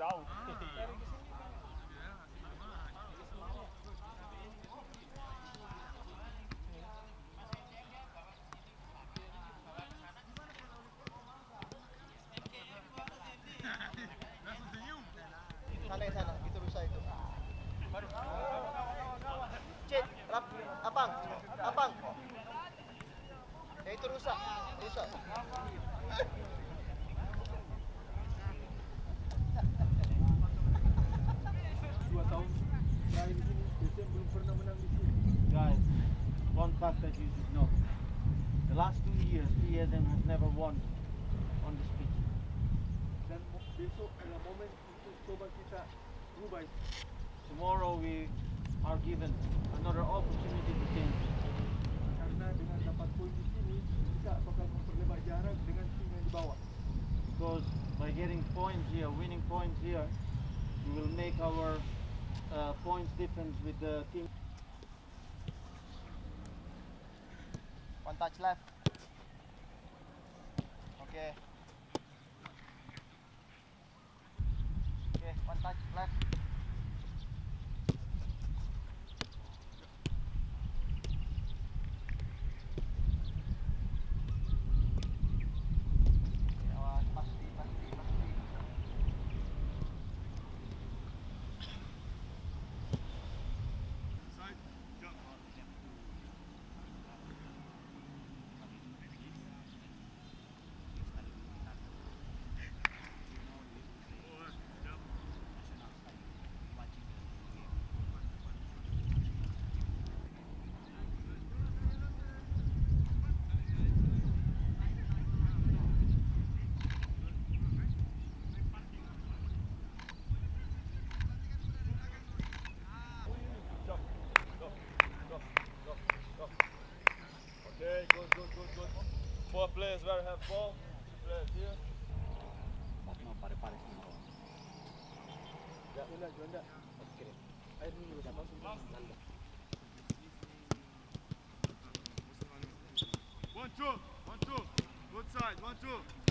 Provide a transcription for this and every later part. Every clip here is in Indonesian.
Jauh. Sana yang sana, itu rusak itu. Cid, Apang, Apang. Ya itu rusak, rusak. 2 tahun terakhir di sini, Besen belum pernah menang di sini. Guys, one fact that you should know. The last 2 years, PSM has never won on this pitch. Dan besok adalah momen untuk coba kita rubah itu. Tomorrow we are given another opportunity to change. Karena dengan dapat poin di sini, kita bakal memperlebar jarak dengan tim yang di bawah. Because by getting points here, winning points here, we will make our points difference with the team. One touch left. Okay. Okay, one touch left. Awas, pasti. Okay, good. 4 players where have ball. 2 players here. Juanda. Air dulu dapat. One, two. Good side, 1, 2.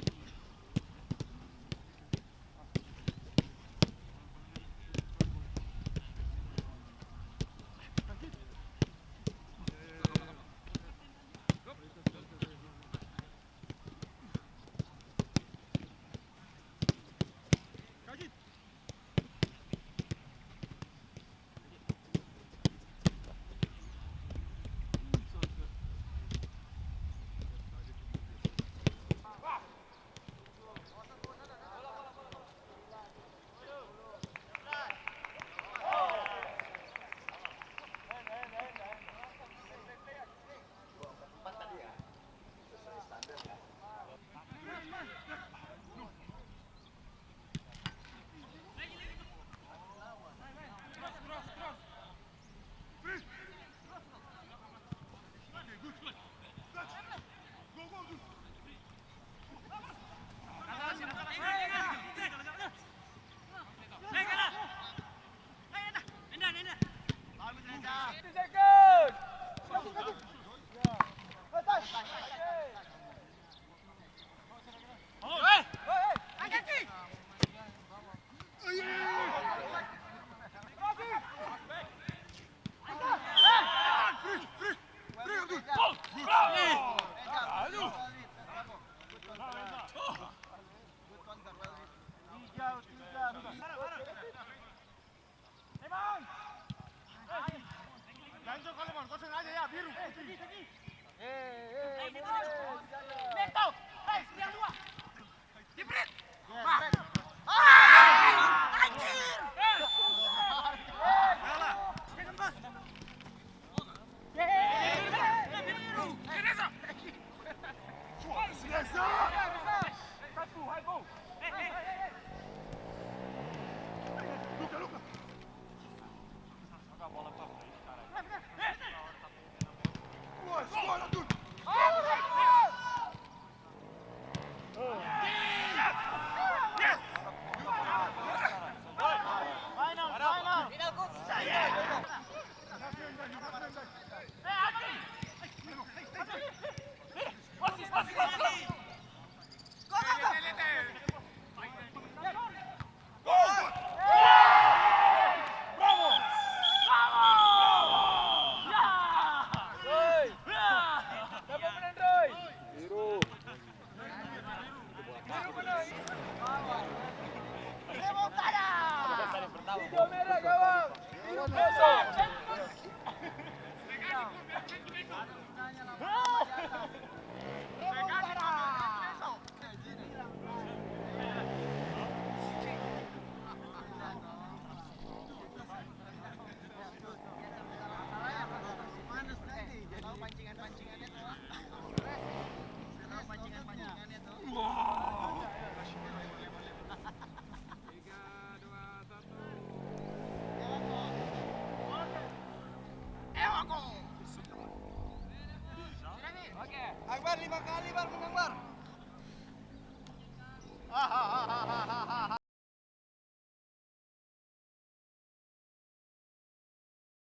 Bola, tudo! Akbar 5 kali bar menang bar.